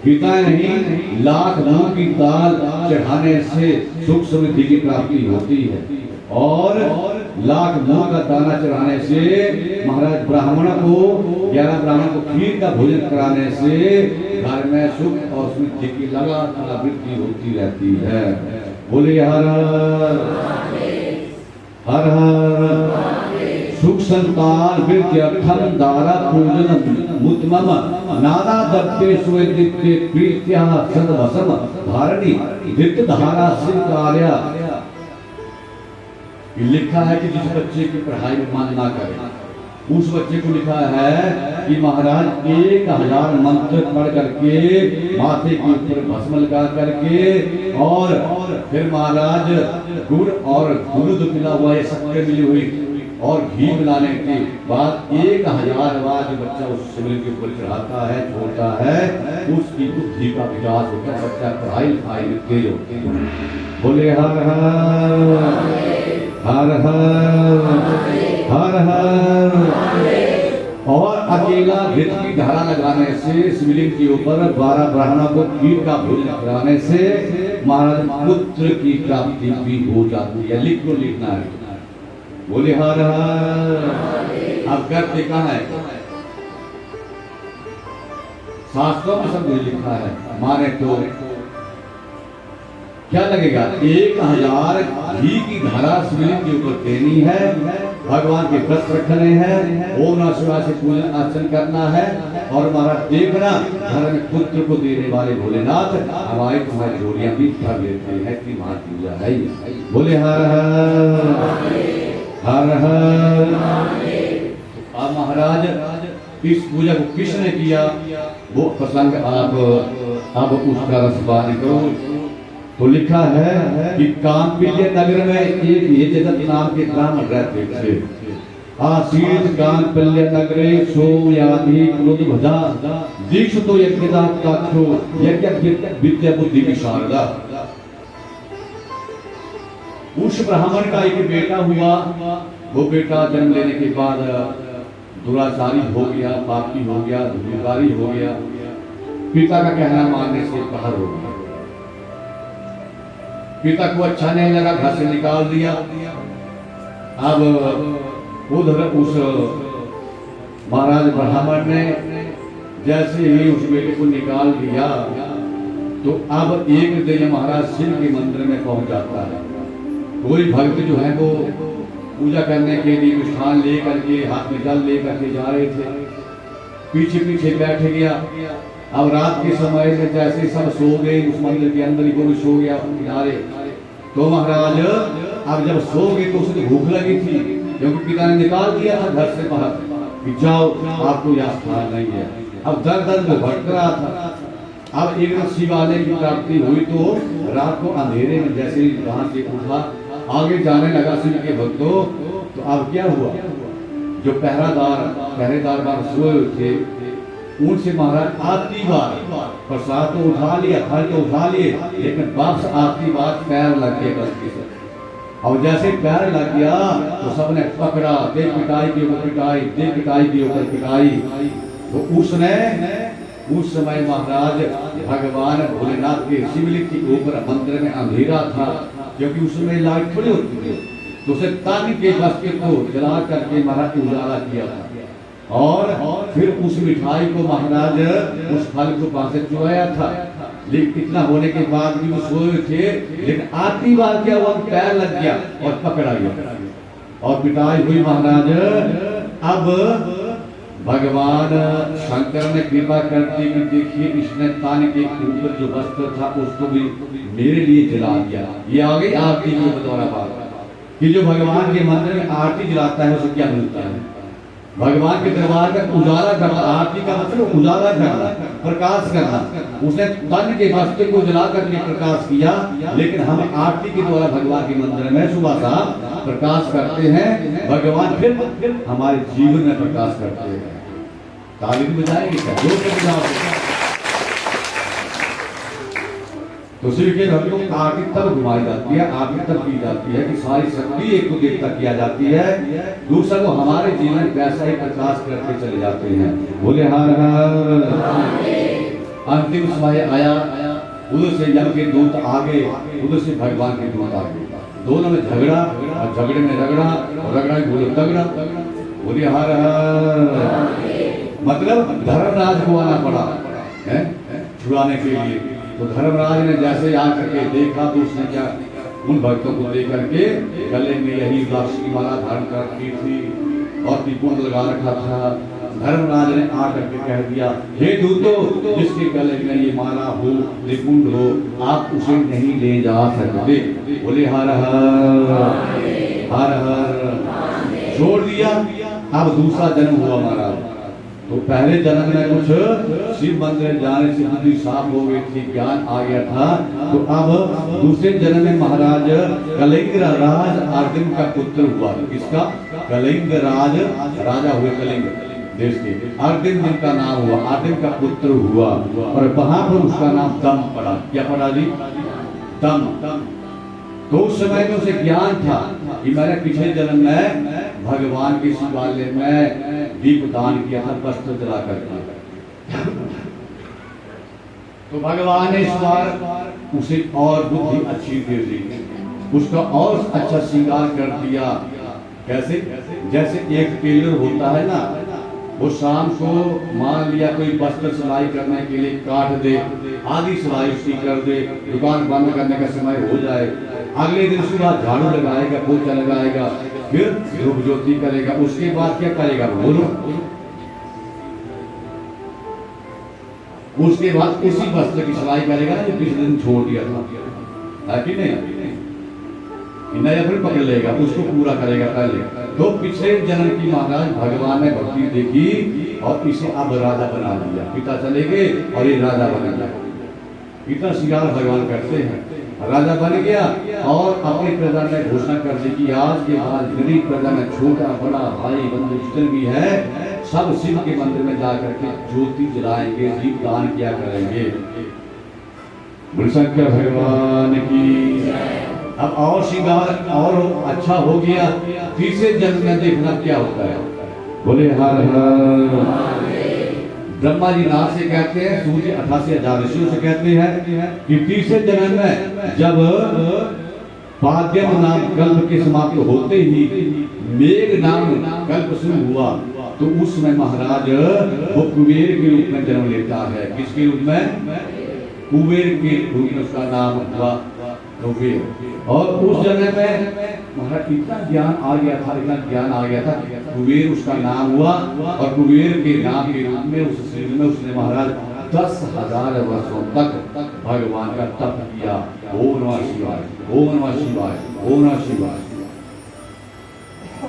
पिता नहीं, लाख मूंग की दाल चढ़ाने से सुख समृद्धि की प्राप्ति होती है, और लाख मूंग का दाना चढ़ाने से महाराज ब्राह्मण को 11 ब्राह्मण को खीर का भोजन कराने से घर में सुख और समृद्धि की लगातार वृद्धि होती रहती है। बोले हर हर हर। सुख संतान वृद्ध्यर्थम दारा पूजन मुत्तमम नाना दत्ते सुवेदित्ते प्रीत्या सदवसम धारणी वित्त धारा सिंकार्य। लिखा है कि जिस बच्चे की पढ़ाई में मन ना करे उस बच्चे को लिखा है कि महाराज 1000 मंत्र पढ़ करके माथे के ऊपर भस्म लगा करके और फिर महाराज गुड़ और दूध मिला हुआ ये शक्कर मिली हुई और घी मिलाने के बाद 1000 बार जो बच्चा उस शिवलिंग के ऊपर चढ़ाता है छोड़ता है उसकी बुद्धि का विकास होता है, बच्चा पढ़ाई लिखाई में तेज होती है। बोले हर हर हर हर हर। और अकेला घृत की धारा लगाने से शिवलिंग के ऊपर 12 ब्राह्मणों को खीर का भोजन कराने से महाराज पुत्र की प्राप्ति भी हो जाती है। लिख लो, लिखना है। बोले हर हर। अब करते कहाँ है? शास्त्रों में सब लिखा है, माने तो क्या लगेगा? 1000 घी की धारा शिवलिंग के ऊपर देनी है, भगवान के व्रत रखने हैं, ओम नमः शिवाय से पूजन अर्चन करना है, और महाराज देखना घर में पुत्र को देने वाले भोलेनाथ हमारी तुम्हारी जोड़ियां भी भर लेते हैं कि मां पूजा है। बोले हर हर हर हर। अब महाराज इस पूजा को किसने किया वो प्रसंग आप अब उसका रसपान करो। तो लिखा है कि कांपिल्य नगर में एक यजत नाम के ब्राह्मण रहते थे। आसीत कांपिल्य नगरे सोयाधि क्रोध भजा दीक्षितो यज्ञदा तथो यज्ञ विद्या बुद्धि की शारदा। उस ब्राह्मण का एक बेटा हुआ, वो बेटा जन्म लेने के बाद दुराचारी हो गया, पापी हो गया, धूर्तकारी हो गया, पिता का कहना मानने से बाहर हो गया। पिता को अच्छा नहीं लगा, घर से निकाल दिया। अब उधर उस महाराज ब्राह्मण ने जैसे ही उस बेटे को निकाल दिया तो अब एक दिन महाराज शिव के मंदिर में पहुंच जाता है। कोई भक्त जो है वो पूजा करने के लिए मिष्ठान लेकर के हाथ में जल लेकर के जा रहे थे, पीछे पीछे बैठ गया। अब रात के समय में जैसे सब सो गए, उस मंदिर के अंदर ही कोई सो गया किनारे। तो महाराज अब जब सो गए तो उसे भूख लगी थी, क्योंकि पिता ने निकाल दिया था घर से बाहर कि जाओ आपको यहाँ स्थान नहीं है। अब दर दर में भटक रहा था। अब एक दिन शिवालय की प्राप्ति हुई तो रात को अंधेरे में जैसे वहां से उठा, आगे जाने लगा शिव के भक्तों। तो अब क्या हुआ, जो पहरेदार बार सोए थे उनसे महाराज आती बार प्रसाद तो उठा लिया, फल तो उठा लिए, लेकिन वापस आती बार पैर लग गए गलती से। और जैसे पैर लग गया तो सबने पकड़ा, दे पिटाई के ऊपर पिटाई, दे पिटाई के ऊपर पिटाई। तो उसने उस समय महाराज भगवान भोलेनाथ के शिवलिंग के ऊपर मंदिर में अंधेरा था, क्योंकि उसमें लाइट थोड़ी होती थी, तो उसे तन के बस्ते को जला करके महाराज उजाला किया था। और फिर उस मिठाई को महाराज उस फल को पास से चुराया था। लेकिन इतना होने के बाद भी वो सोए थे, लेकिन आखिरी बार क्या हुआ, पैर लग गया और पकड़ा गया और पिटाई हुई महाराज। अब भगवान शंकर ने कृपा करती कि देखिए इसने तान के ऊपर जो वस्त्र था उसको भी मेरे लिए जला दिया। ये आ गई आरती की बतौरा बात कि जो भगवान के मंदिर में आरती जलाता है उसे क्या मिलता है? भगवान के दरबार का उजाला करना। आरती का मतलब उजाला करना, प्रकाश करना। उसने तन के वस्त्र को जला करके प्रकाश किया, लेकिन हम आरती के द्वारा भगवान के मंदिर में सुबह शाम प्रकाश करते हैं। भगवान फिर हमारे जीवन में प्रकाश करते हैं। ताली बजाएंगे क्या? जोर से बजाओ। तो शिव के भक्तों की आरती तब घुमाई जाती है, आरती तब की जाती है कि सारी शक्ति एक को देवता किया जाती है, दूसरा को हमारे जीवन वैसा ही प्रकाश करके चले जाते हैं। बोले हर हर अंतिम समय आया, उधर से यम के दूत आगे, उधर से भगवान के दूत आगे, दोनों में झगड़ा और झगड़े में रगड़ा और रगड़ा में बोलो तगड़ा, बोले हर हर। मतलब धर्मराज को आना पड़ा है छुड़ाने के लिए। तो धर्मराज ने जैसे आकर के देखा तो उसने क्या उन भक्तों को लेकर के गले में यही रुद्राक्ष की माला धारण कर रखी थी और त्रिपुंड लगा रखा था। धर्मराज ने आकर के कह दिया, हे दूतो, जिसके गले में ये माला हो, त्रिपुंड हो, आप उसे नहीं ले जा सकते। बोले हर हर हर हर। छोड़ दिया। अब दूसरा जन्म हुआ महाराज। तो पहले जन्म में कुछ शिव मंदिर जाने से बुद्धि साफ हो गई थी, ज्ञान आ गया था। तो अब दूसरे जन्म में महाराज कलिंग राज अर्जुन का पुत्र हुआ। किसका? कलिंग राज राजा हुए कलिंग देश के, अर्जुन जिनका नाम हुआ, अर्जुन का पुत्र हुआ। और वहां पर उसका नाम दम पड़ा। क्या पड़ा जी? दम। तो उस समय में उसे ज्ञान था कि मैंने पिछले जन्म में भगवान के शिवालय में दीप दान किया था, वस्त्र जला करके। तो भगवान ने इस बार उसे और बुद्धि अच्छी दे दी, उसका और अच्छा श्रृंगार कर दिया। कैसे? जैसे एक टेलर होता है ना, वो शाम को मान लिया कोई वस्त्र सिलाई करने के लिए काट दे, आधी सिलाई उसकी कर दे, दुकान बंद करने का समय हो जाए, अगले दिन सुबह झाड़ू लगाएगा, पोछा लगाएगा, फिर धूप ज्योति करेगा, उसके बाद क्या करेगा बोलो? उसके बाद उसी वस्त्र की सिलाई करेगा जो पिछले दिन छोड़ दिया था, है कि नहीं? नया फिर पकड़ लेगा, उसको पूरा करेगा पहले। तो पिछले जन्म की महाराज भगवान ने भक्ति देखी और इसे अब राजा बना दिया। पिता चले गए और ये राजा बन गया। इतना श्रृंगार भगवान करते हैं। राजा बन गया और अपनी प्रजा में घोषणा कर दी कि आज के बाद गरीब प्रजा में छोटा बड़ा भाई बंधु जितने भी है, सब शिव के मंदिर में जाकर के ज्योति जलाएंगे, दीप दान किया करेंगे। बोल शंकर भगवान की। अब और श्रृंगार और अच्छा हो गया। तीसरे जन्म में देखना क्या होता है। बोले हर हर। ब्रह्मा जी नाथ से कहते हैं, सूर्य 88,000 ऋषियों से कहते हैं कि तीसरे जन्म में जब पाद्यम नाम कल्प के समाप्त होते ही मेघ नाम कल्प शुरू हुआ, तो उसमें महाराज वो कुबेर के रूप में जन्म लेता है। किसके रूप में? कुबेर के रूप में उसका नाम हुआ कुबेर। और उस जन्म में महाराज इतना ज्ञान आ गया था, इतना ज्ञान आ गया था, कुबेर उसका नाम हुआ। और कुबेर के नाम के रूप में उस शरीर में उसने महाराज 10,000 वर्षों तक भगवान का तप किया। ओम नमः शिवाय, ओम नमः शिवाय, ओम नमः शिवाय।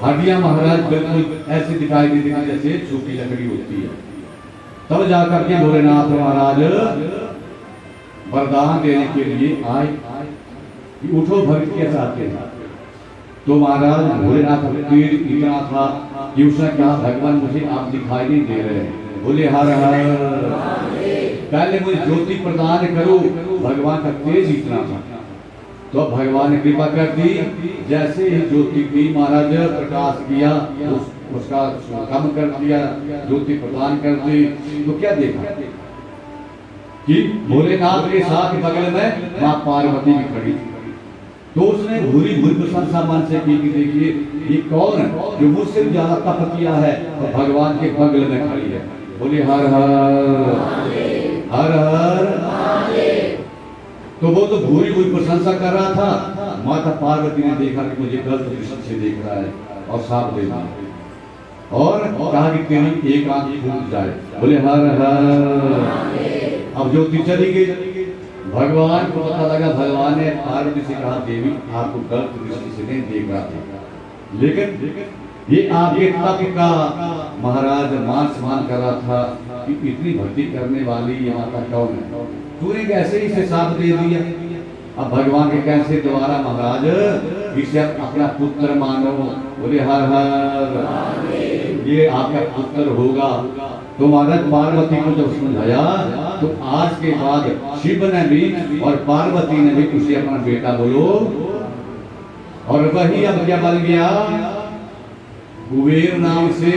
हड्डियां महाराज बिल्कुल ऐसे दिखाई देती थी जैसे सूखी लकड़ी होती है। तब जाकर के भोलेनाथ महाराज वरदान देने के लिए आए कि उठो भक्त क्या चाहते हैं। तो महाराज भोलेनाथ तेज इतना था कि उसने कहा, भगवान मुझे आप दिखाई नहीं दे रहे हैं। बोले हर हर। पहले मुझे ज्योति प्रदान करो। भगवान का तेज इतना था। तो भगवान ने कृपा कर दी। जैसे ही ज्योति की महाराज प्रकाश किया, उसका कम कर दिया, ज्योति प्रदान कर दी। तो क्या देखा कि भोलेनाथ के साथ बगल में मां पार्वती भी खड़ी थी। तो उसने भूरी भूरी प्रशंसा मन से की कि देखिए ये कौन है जो मुझसे ज्यादा तप किया है और भगवान के बगल में खड़ी है। बोले हर हर हर हर। तो वो तो भूरी भूरी प्रशंसा कर रहा था। माता पार्वती ने देखा कि मुझे गलत दृष्टि से देख रहा है और साफ दे दिया और कहा कि तेरी एक आंख फूट जाए। बोले हर हर। अब ज्योति चली गई। भगवान को पता लगा। भगवान ने पार्वती से कहा, देवी आपको गलत दृष्टि से नहीं देख रहा था, लेकिन ये आपके तप का महाराज मान सम्मान कर रहा था कि इतनी भक्ति करने वाली ये माता कौन है। तूने कैसे इसे साथ दे दिया। अब भगवान के कैसे दोबारा महाराज इसे अपना पुत्र मानो। बोले हर हर। ये आपका पुत्र होगा। तो महाराज पार्वती को जब समझाया तो आज के बाद शिव ने भी और पार्वती ने भी उसे अपना बेटा बोलो। और वही अब क्या बन गया, कुबेर नाम से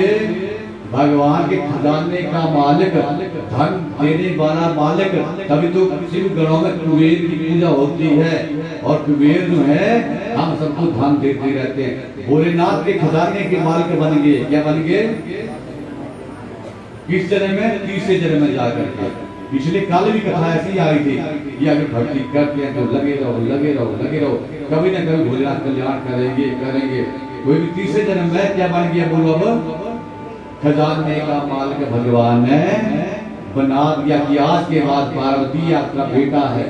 भगवान के खजाने का मालिक, धन देने वाला मालिक। तभी तो शिव गणों में कुबेर की पूजा होती है, और कुबेर जो है हम सबको धन देते रहते हैं। भोलेनाथ के खजाने के मालिक बन गए। क्या बन गए? किस जन्म में? तीसरे जन्म में जाकर के। पिछले काल भी कथा ऐसी आई थी कि अगर भक्ति करते हैं तो लगे रहो लगे रहो लगे रहो, कभी ना कभी भोलेनाथ कल्याण करेंगे करेंगे। कोई भी तीसरे जन्म में क्या बन गया? बोलो अब। खजाने का मालिक भगवान ने बना दिया कि आज के बाद पार्वती आपका बेटा है,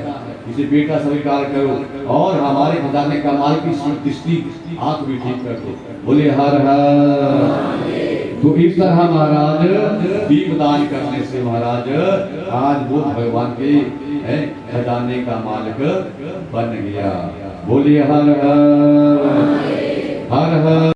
इसे बेटा स्वीकार करो, और हमारे खजाने का मालिक की दृष्टि आंख भी ठीक कर दो। बोले हर हर। तो इस तरह महाराज दीपदान करने से महाराज आज वो भगवान के खजाने का मालिक बन गया। बोलिए हर हर हर हर।